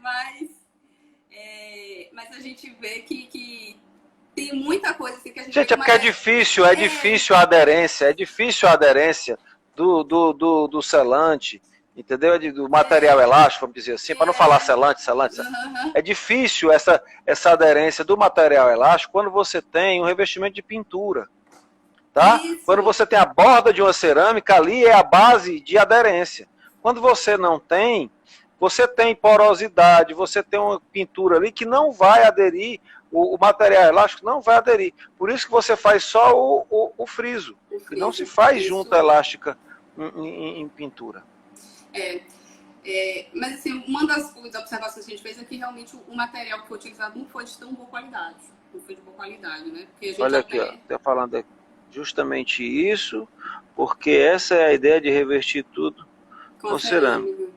A: Mas a gente vê que tem muita coisa assim que a gente...
B: Gente, é porque é difícil a aderência, do selante, entendeu? Do material elástico, vamos dizer assim, para não falar selante. É difícil essa aderência do material elástico quando você tem um revestimento de pintura, tá? Isso. Quando você tem a borda de uma cerâmica, ali é a base de aderência. Quando você não tem, você tem porosidade, você tem uma pintura ali que não vai aderir, o material elástico não vai aderir. Por isso que você faz só o friso. E não se faz junta elástica em pintura.
A: Mas assim, uma das observações que a gente fez é que realmente o material que foi utilizado não foi de tão boa qualidade. Não foi de boa qualidade, né? Porque a gente
B: olha aqui, está falando justamente isso, porque essa é a ideia de revestir tudo com cerâmica.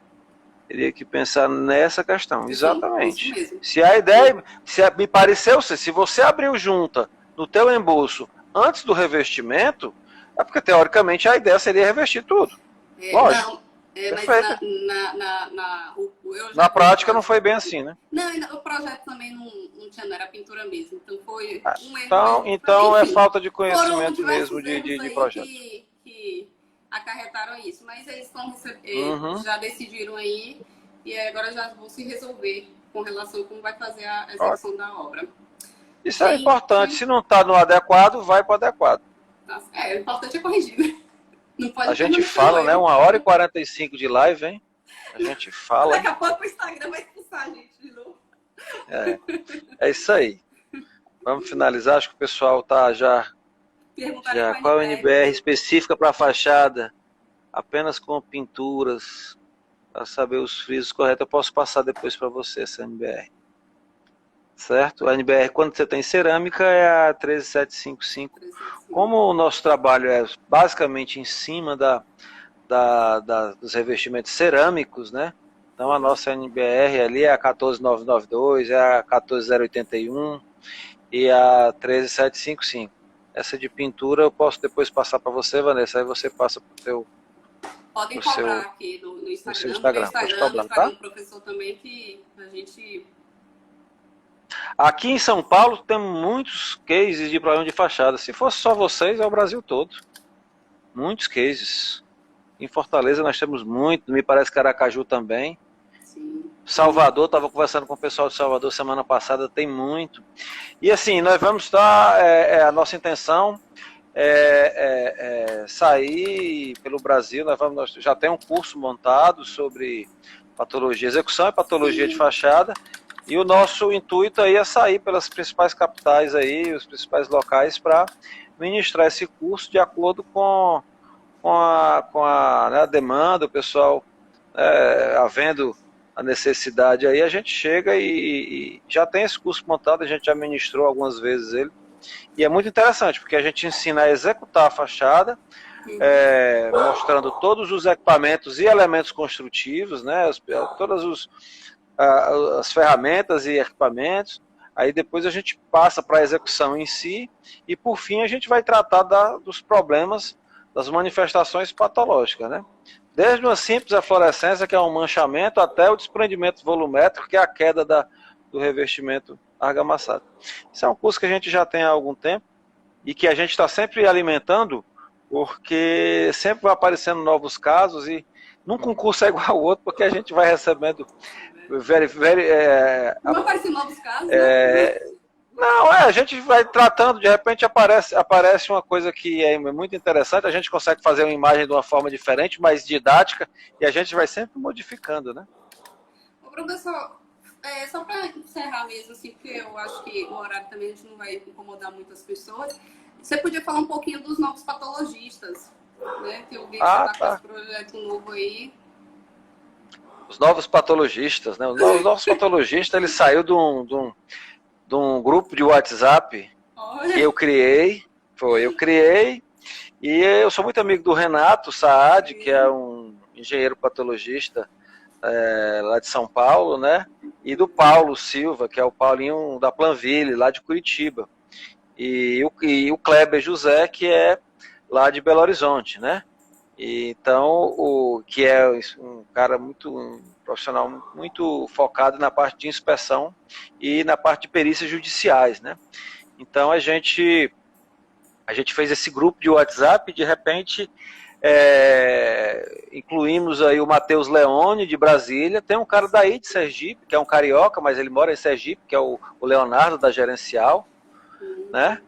B: Teria que pensar nessa questão, exatamente. Se a ideia, me pareceu, se você abriu junta no teu embolso antes do revestimento, é porque teoricamente a ideia seria revestir tudo. Lógico.
A: Mas
B: na prática não foi bem assim, né?
A: Não, o projeto também não tinha, não era pintura mesmo. Então foi um
B: erro. Então é falta de conhecimento mesmo de projeto.
A: Que acarretaram isso, mas eles estão já decidiram aí e agora já vão se resolver com relação a como vai fazer a execução da obra.
B: Isso é importante, se não está no adequado, vai para o adequado.
A: O importante é corrigir, né? Não pode
B: a gente fala, né? 1h45 de live, hein? A gente fala.
A: Daqui a pouco o Instagram vai expulsar a gente de novo.
B: É isso aí. Vamos finalizar, acho que o pessoal tá já qual é a NBR específica para a fachada? Apenas com pinturas, para saber os frisos corretos. Eu posso passar depois para você essa NBR. Certo? A NBR, quando você tem cerâmica, é a 13755. Como o nosso trabalho é basicamente em cima dos revestimentos cerâmicos, né? Então a nossa NBR ali é a 14992, é a 14081 e a 13755. Essa de pintura eu posso depois passar para você, Vanessa, aí você passa para o seu...
A: Podem cobrar aqui no Instagram.
B: No Instagram, pode cobrar, tá?
A: Do professor também, que a gente...
B: Aqui em São Paulo tem muitos cases de problema de fachada. Se fosse só vocês, é o Brasil todo. Muitos cases. Em Fortaleza nós temos muito, me parece que Aracaju também.
A: Sim.
B: Salvador, estava conversando com o pessoal de Salvador semana passada, tem muito. E assim, nós vamos estar, a nossa intenção é sair pelo Brasil, nós já tem um curso montado sobre patologia, execução e patologia de fachada, e o nosso intuito aí é sair pelas principais capitais aí, os principais locais, para ministrar esse curso de acordo com a demanda, o pessoal havendo a necessidade aí, a gente chega e já tem esse curso montado, a gente já ministrou algumas vezes ele, e é muito interessante, porque a gente ensina a executar a fachada, mostrando todos os equipamentos e elementos construtivos, né, todas as ferramentas e equipamentos, aí depois a gente passa para a execução em si, e por fim a gente vai tratar dos problemas, das manifestações patológicas, né? Desde uma simples aflorescência, que é um manchamento, até o desprendimento volumétrico, que é a queda do revestimento argamassado. Isso é um curso que a gente já tem há algum tempo e que a gente está sempre alimentando, porque sempre vai aparecendo novos casos e num concurso é igual ao outro, porque a gente vai recebendo
A: Não aparecem novos casos,
B: né? Não, a gente vai tratando, de repente aparece uma coisa que é muito interessante, a gente consegue fazer uma imagem de uma forma diferente, mais didática, e a gente vai sempre modificando, né?
A: Ô, professor, só para encerrar mesmo, assim, porque eu acho que o horário também a gente não vai incomodar muitas pessoas, você podia falar um pouquinho dos novos patologistas, né? Que eu vi que você está com esse projeto novo aí.
B: Os novos patologistas, né? Os novos patologistas, ele saiu de um grupo de WhatsApp que eu criei, e eu sou muito amigo do Renato Saad, que é um engenheiro patologista lá de São Paulo, né? E do Paulo Silva, que é o Paulinho da Planville, lá de Curitiba. E o Kleber José, que é lá de Belo Horizonte, né? E, então, que é um cara um profissional muito focado na parte de inspeção e na parte de perícias judiciais, né? Então a gente fez esse grupo de WhatsApp e de repente incluímos aí o Matheus Leone de Brasília, tem um cara daí de Sergipe, que é um carioca, mas ele mora em Sergipe, que é o Leonardo da Gerencial, né?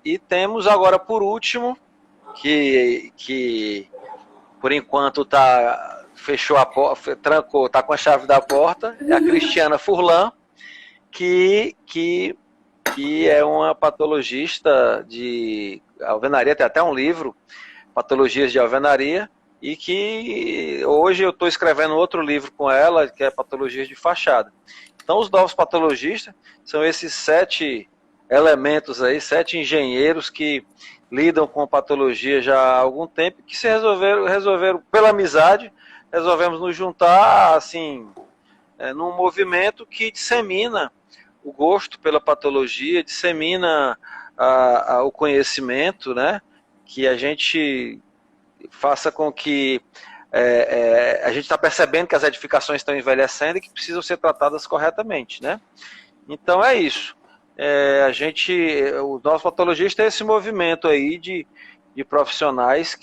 B: E temos agora por último que por enquanto fechou a porta, trancou, tá com a chave da porta, é a Cristiana Furlan, que é uma patologista de alvenaria, tem até um livro, Patologias de Alvenaria, e que hoje eu estou escrevendo outro livro com ela, que é Patologias de Fachada. Então os novos patologistas são esses 7 elementos aí, 7 engenheiros que lidam com patologia já há algum tempo, que se resolveram pela amizade, resolvemos nos juntar, assim, num movimento que dissemina o gosto pela patologia, dissemina o conhecimento, né? Que a gente faça com que a gente está percebendo que as edificações estão envelhecendo e que precisam ser tratadas corretamente, né? Então é isso. O nosso patologista é esse movimento aí de profissionais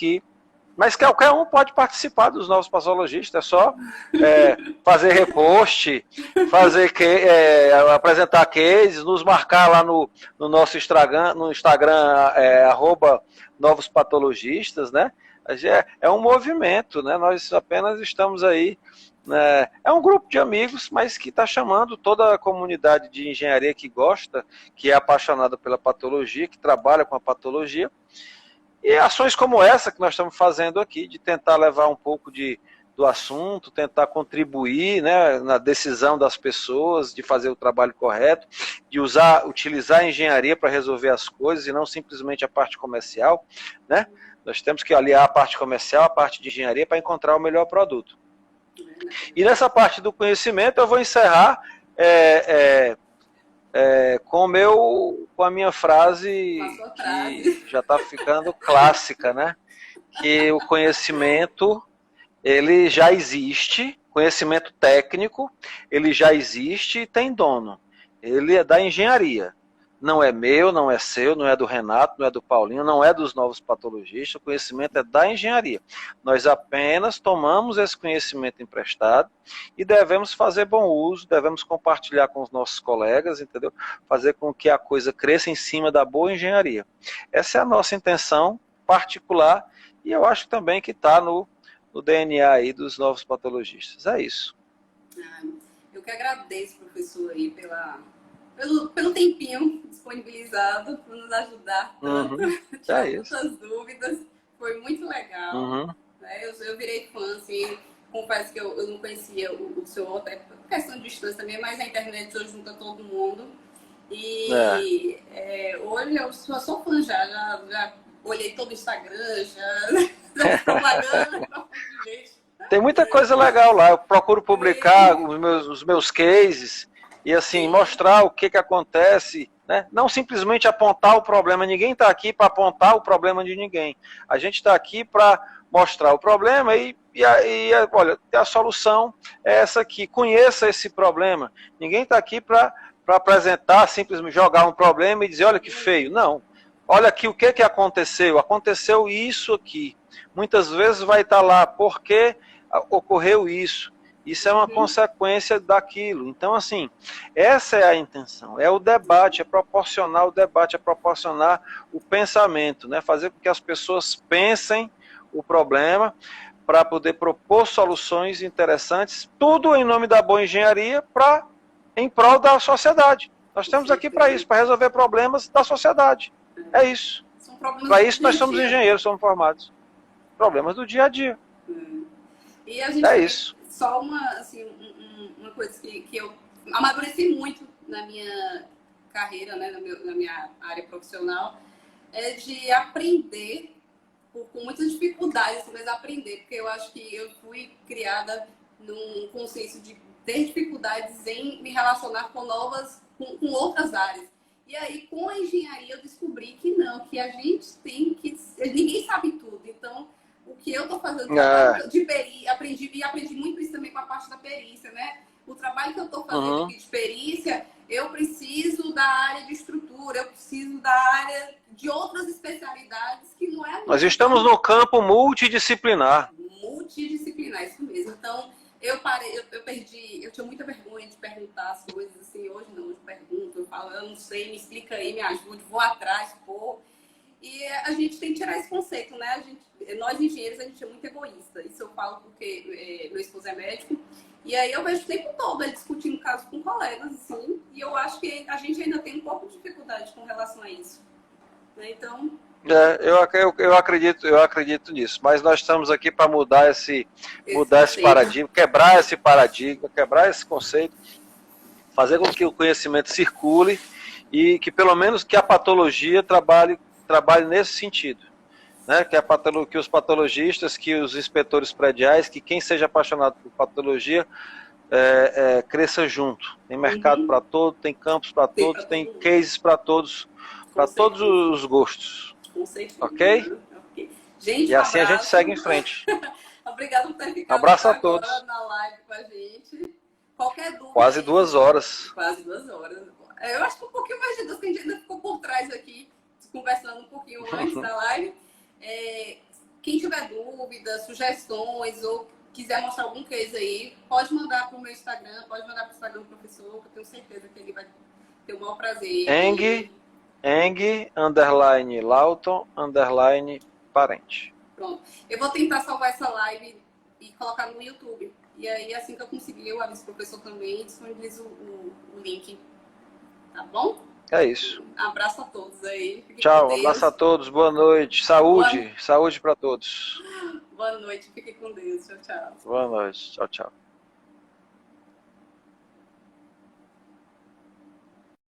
B: mas qualquer um pode participar dos novos patologistas, é só fazer repost, apresentar cases, nos marcar lá no nosso Instagram, @novos patologistas, né? É um movimento, né? Nós apenas estamos aí, né? É um grupo de amigos, mas que está chamando toda a comunidade de engenharia que gosta, que é apaixonada pela patologia, que trabalha com a patologia. E ações como essa que nós estamos fazendo aqui, de tentar levar um pouco do assunto, tentar contribuir, né, na decisão das pessoas, de fazer o trabalho correto, de utilizar a engenharia para resolver as coisas e não simplesmente a parte comercial, né? Nós temos que aliar a parte comercial, a parte de engenharia para encontrar o melhor produto. E nessa parte do conhecimento eu vou encerrar com a minha frase que já está ficando clássica, né? Que o conhecimento, ele já existe, conhecimento técnico, ele já existe e tem dono. Ele é da engenharia. Não é meu, não é seu, não é do Renato, não é do Paulinho, não é dos novos patologistas, o conhecimento é da engenharia. Nós apenas tomamos esse conhecimento emprestado e devemos fazer bom uso, devemos compartilhar com os nossos colegas, entendeu? Fazer com que a coisa cresça em cima da boa engenharia. Essa é a nossa intenção particular e eu acho também que está no DNA aí dos novos patologistas. É isso.
A: Eu que agradeço, professor, aí pelo tempinho disponibilizado para nos ajudar tanto, tirar muitas dúvidas, foi muito legal. Né? Eu virei fã, assim, confesso que eu não conhecia o senhor, até questão de distância também, mas a internet hoje junta todo mundo. E hoje eu sou fã já olhei todo o Instagram, já propaganda,
B: tem muita coisa legal lá, eu procuro publicar os meus cases, e assim, mostrar o que acontece, né? Não simplesmente apontar o problema, ninguém está aqui para apontar o problema de ninguém. A gente está aqui para mostrar o problema olha, a solução é essa aqui. Conheça esse problema. Ninguém está aqui para apresentar, simplesmente jogar um problema e dizer, olha que feio. Não. Olha aqui o que aconteceu. Aconteceu isso aqui. Muitas vezes vai estar lá, por que ocorreu isso? Isso é uma consequência daquilo. Então, assim, essa é a intenção. É o debate, é proporcionar o debate, é proporcionar o pensamento, né? Fazer com que as pessoas pensem o problema para poder propor soluções interessantes, tudo em nome da boa engenharia, em prol da sociedade. Nós estamos aqui para isso, para resolver problemas da sociedade. É isso. Para isso nós somos engenheiros, somos formados. Problemas do dia a dia.
A: E a gente
B: é isso.
A: Só uma coisa que eu amadureci muito na minha carreira, né, na minha área profissional, é de aprender com muitas dificuldades, mas aprender, porque eu acho que eu fui criada num conceito de ter dificuldades em me relacionar com outras áreas. E aí, com a engenharia, eu descobri que não, que a gente tem que... Ninguém sabe tudo, então... O que eu estou fazendo de perícia, aprendi muito isso também com a parte da perícia, né? O trabalho que eu estou fazendo aqui de perícia, eu preciso da área de estrutura, eu preciso da área de outras especialidades que não é...
B: Nós estamos no campo multidisciplinar.
A: Multidisciplinar, isso mesmo. Então, eu perdi, eu tinha muita vergonha de perguntar as coisas assim, hoje não, eu pergunto, eu falo, eu não sei, me explica aí, me ajude, vou atrás, pô. E a gente tem que tirar esse conceito, né? Nós engenheiros, a gente é muito egoísta. Isso eu falo porque meu esposo é médico. E aí eu vejo o tempo todo ele discutindo casos com colegas, assim. E eu acho que a gente ainda tem um pouco de dificuldade com relação a isso. Né? Então...
B: eu acredito nisso. Mas nós estamos aqui para mudar esse paradigma, quebrar esse paradigma, quebrar esse conceito, fazer com que o conhecimento circule e que pelo menos que a patologia trabalhe nesse sentido, né? Que os patologistas, que os inspetores prediais, que quem seja apaixonado por patologia cresça junto. Tem mercado para todos, tem campos para todos, tem cases para todos os gostos. Ok?
A: Gente,
B: e assim a gente segue em frente.
A: Obrigada por ter ficado
B: Abraço a todos.
A: Na live com a gente. Qualquer dúvida.
B: Quase 2 horas.
A: Quase 2 horas. Eu acho que um pouquinho mais de 2, que a gente ainda ficou por trás aqui, conversando um pouquinho antes da live. Quem tiver dúvidas, sugestões ou quiser mostrar algum case aí, pode mandar para o meu Instagram, pode mandar para o Instagram do professor, que eu tenho certeza que ele vai ter o maior prazer.
B: Lauton_parente.
A: Pronto. Eu vou tentar salvar essa live e colocar no YouTube. E aí, assim que eu conseguir, eu aviso o professor também e disponibilizo o link. Tá bom?
B: É isso.
A: Um abraço a todos aí. Fiquem
B: Tchau, abraço a todos, boa noite. Saúde para todos.
A: Boa noite, fiquem com Deus. Tchau, tchau.
B: Boa noite, tchau, tchau.